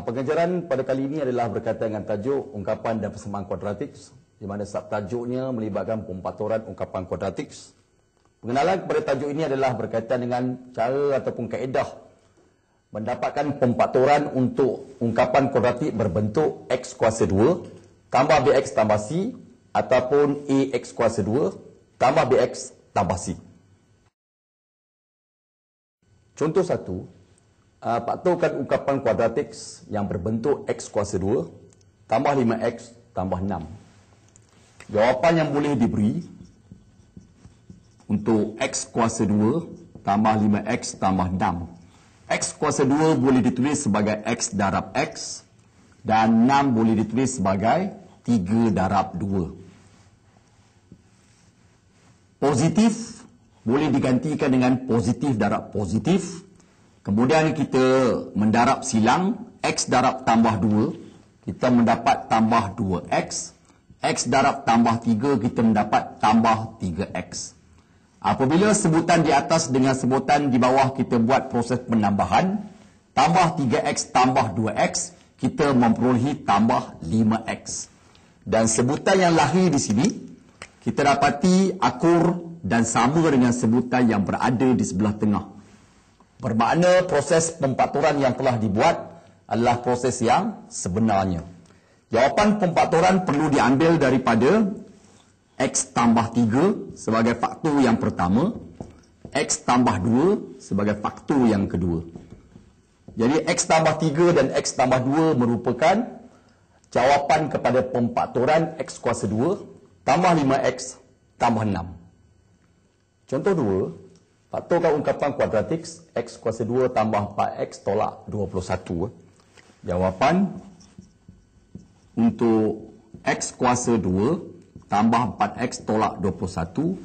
Pengajaran pada kali ini adalah berkaitan dengan tajuk ungkapan dan persamaan kuadratik, di mana subtajuknya melibatkan pemfaktoran ungkapan kuadratik. Pengenalan kepada tajuk ini adalah berkaitan dengan cara ataupun kaedah mendapatkan pemfaktoran untuk ungkapan kuadratik berbentuk x kuasa 2 tambah bx tambah c ataupun ax kuasa 2 tambah bx tambah c. Contoh 1. Faktorkan ungkapan kuadratik yang berbentuk x kuasa 2 tambah 5x tambah 6. Jawapan yang boleh diberi untuk x kuasa 2 tambah 5x tambah 6. X kuasa 2 boleh ditulis sebagai x darab x dan 6 boleh ditulis sebagai 3 darab 2. Positif boleh digantikan dengan positif darab positif. Kemudian kita mendarab silang, x darab tambah 2, kita mendapat tambah 2x. X darab tambah 3, kita mendapat tambah 3x. Apabila sebutan di atas dengan sebutan di bawah kita buat proses penambahan, tambah 3x tambah 2x, kita memperolehi tambah 5x. Dan sebutan yang lahir di sini, kita dapati akur dan sama dengan sebutan yang berada di sebelah tengah. Bermakna proses pemfaktoran yang telah dibuat adalah proses yang sebenarnya. Jawapan pemfaktoran perlu diambil daripada x tambah 3 sebagai faktor yang pertama, x tambah 2 sebagai faktor yang kedua. Jadi x tambah 3 dan x tambah 2 merupakan jawapan kepada pemfaktoran x kuasa 2 tambah 5x tambah 6. Contoh 2. Faktorkan ungkapan kuadratik x kuasa 2 tambah 4x tolak 21. Jawapan untuk x kuasa 2 tambah 4x tolak 21.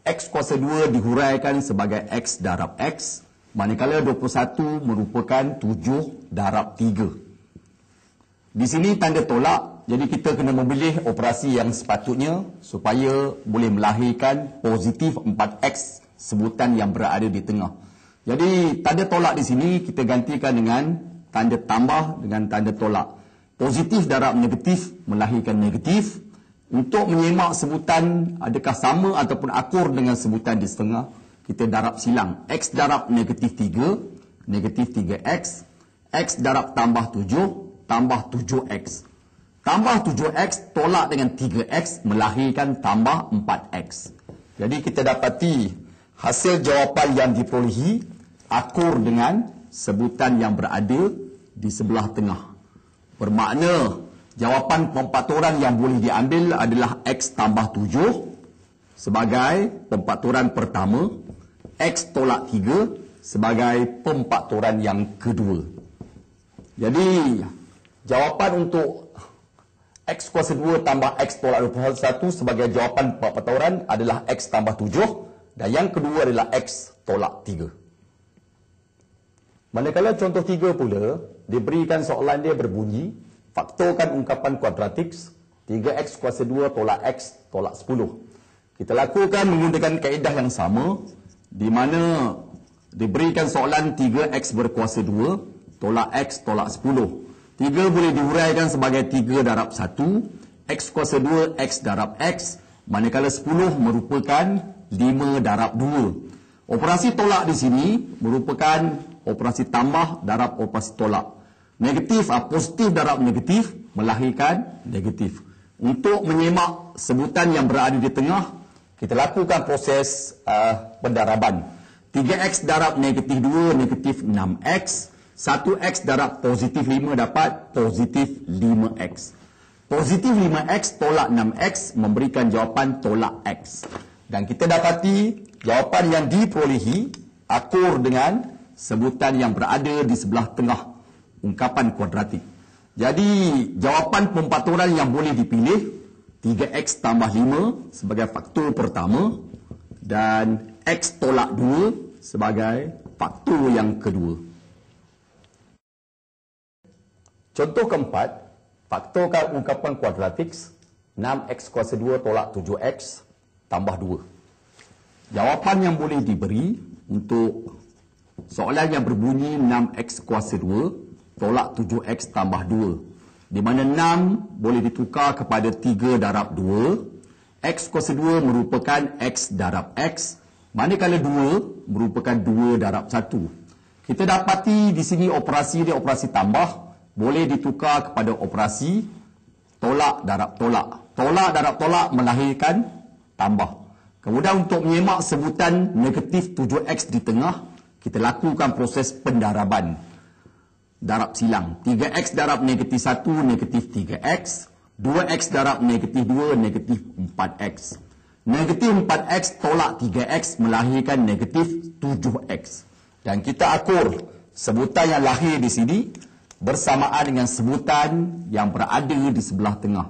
X kuasa 2 dihuraikan sebagai x darab x, manakala 21 merupakan 7 darab 3. Di sini tanda tolak, jadi kita kena memilih operasi yang sepatutnya supaya boleh melahirkan positif 4x sebutan yang berada di tengah. Jadi tanda tolak di sini kita gantikan dengan tanda tambah dengan tanda tolak. Positif darab negatif melahirkan negatif. Untuk menyemak sebutan adakah sama ataupun akur dengan sebutan di setengah, kita darab silang. X darab negatif 3, negatif 3x. X darab tambah 7, tambah 7x. Tambah 7x tolak dengan 3x melahirkan tambah 4x. Jadi kita dapati hasil jawapan yang diperolehi akur dengan sebutan yang berada di sebelah tengah. Bermakna jawapan pemfaktoran yang boleh diambil adalah x tambah 7 sebagai pemfaktoran pertama, x tolak 3 sebagai pemfaktoran yang kedua. Jadi jawapan untuk x kuasa 2 tambah x tolak 21 sebagai jawapan pemfaktoran adalah x tambah 7. Dan yang kedua adalah x tolak 3. Manakala contoh 3 pula, diberikan soalan dia berbunyi, faktorkan ungkapan kuadratik 3x kuasa 2 tolak x tolak 10. Kita lakukan menggunakan kaedah yang sama, di mana diberikan soalan 3x berkuasa 2 tolak x tolak 10. 3 boleh dihuraikan sebagai 3 darab 1, x kuasa 2 x darab x, manakala 10 merupakan 5 darab 2. Operasi tolak di sini merupakan operasi tambah darab operasi tolak. Negatif, positif darab negatif melahirkan negatif. Untuk menyemak sebutan yang berada di tengah, kita lakukan proses pendaraban. 3x darab negatif 2, negatif 6x. 1x darab positif 5 dapat positif 5x. Positif 5x tolak 6x memberikan jawapan tolak x. Dan kita dapati jawapan yang diperolehi akur dengan sebutan yang berada di sebelah tengah ungkapan kuadratik. Jadi jawapan pemfaktoran yang boleh dipilih 3x tambah 5 sebagai faktor pertama dan x tolak 2 sebagai faktor yang kedua. Contoh keempat, faktorkan ungkapan kuadratik 6x kuasa 2 tolak 7x tambah 2. Jawapan yang boleh diberi untuk soalan yang berbunyi 6x kuasa 2 tolak 7X tambah 2. Di mana 6 boleh ditukar kepada 3 darab 2. X kuasa 2 merupakan X darab X. Manakala 2 merupakan 2 darab 1. Kita dapati di sini operasi dia operasi tambah. Boleh ditukar kepada operasi tolak darab tolak. Tolak darab tolak melahirkan tambah. Kemudian untuk menyemak sebutan negatif 7X di tengah, kita lakukan proses pendaraban. Darab silang. 3X darab negatif 1, negatif 3X. 2X darab negatif 2, negatif 4X. Negatif 4X tolak 3X melahirkan negatif 7X. Dan kita akur sebutan yang lahir di sini bersamaan dengan sebutan yang berada di sebelah tengah.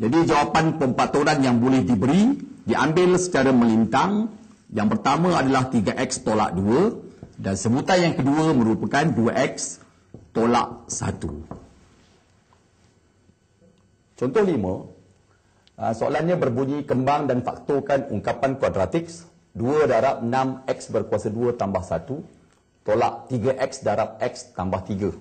Jadi jawapan pemfaktoran yang boleh diberi diambil secara melintang. Yang pertama adalah 3X tolak 2 dan sebutan yang kedua merupakan 2X tolak 1. Contoh 5. Soalannya berbunyi kembang dan faktorkan ungkapan kuadratik 2 darab 6X berkuasa 2 tambah 1 tolak 3X darab X tambah 3.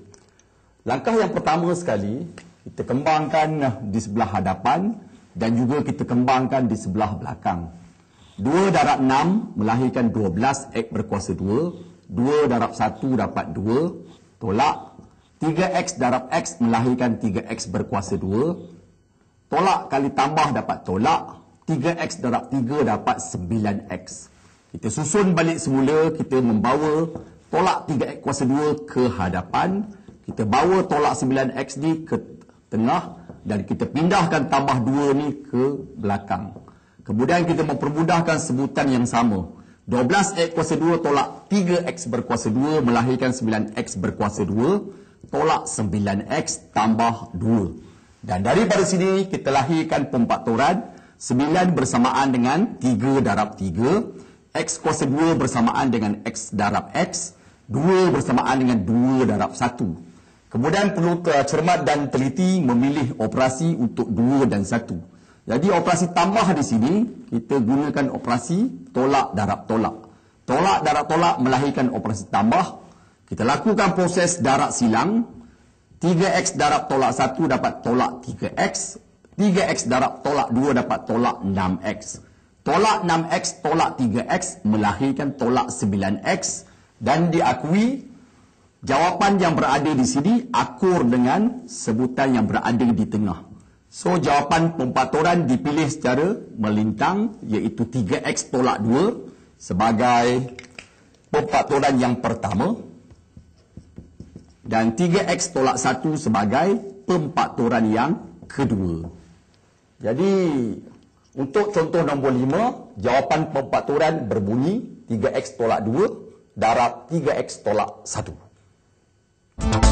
Langkah yang pertama sekali, kita kembangkan di sebelah hadapan dan juga kita kembangkan di sebelah belakang. 2 darab 6 melahirkan 12X berkuasa 2. 2 darab 1 dapat 2. Tolak. 3X darab X melahirkan 3X berkuasa 2. Tolak kali tambah dapat tolak. 3X darab 3 dapat 9X. Kita susun balik semula, kita membawa tolak 3X kuasa 2 ke hadapan. Kita bawa tolak 9X ni ke tengah dan kita pindahkan tambah 2 ni ke belakang. Kemudian kita mempermudahkan sebutan yang sama. 12X kuasa 2 tolak 3X berkuasa 2 melahirkan 9X berkuasa 2 tolak 9X tambah 2. Dan daripada sini kita lahirkan pemfaktoran 9 bersamaan dengan 3 darab 3. X kuasa 2 bersamaan dengan X darab X. 2 bersamaan dengan 2 darab 1. Kemudian perlu cermat dan teliti memilih operasi untuk 2 dan 1. Jadi operasi tambah di sini, kita gunakan operasi tolak darab tolak. Tolak darab tolak melahirkan operasi tambah. Kita lakukan proses darab silang. 3X darab tolak 1 dapat tolak 3X. 3X darab tolak 2 dapat tolak 6X. Tolak 6X tolak 3X melahirkan tolak 9X. Dan diakui jawapan yang berada di sini akur dengan sebutan yang berada di tengah. So, jawapan pemfaktoran dipilih secara melintang iaitu 3X tolak 2 sebagai pemfaktoran yang pertama dan 3X tolak 1 sebagai pemfaktoran yang kedua. Jadi, untuk contoh nombor 5, jawapan pemfaktoran berbunyi 3X tolak 2 darab 3X tolak 1.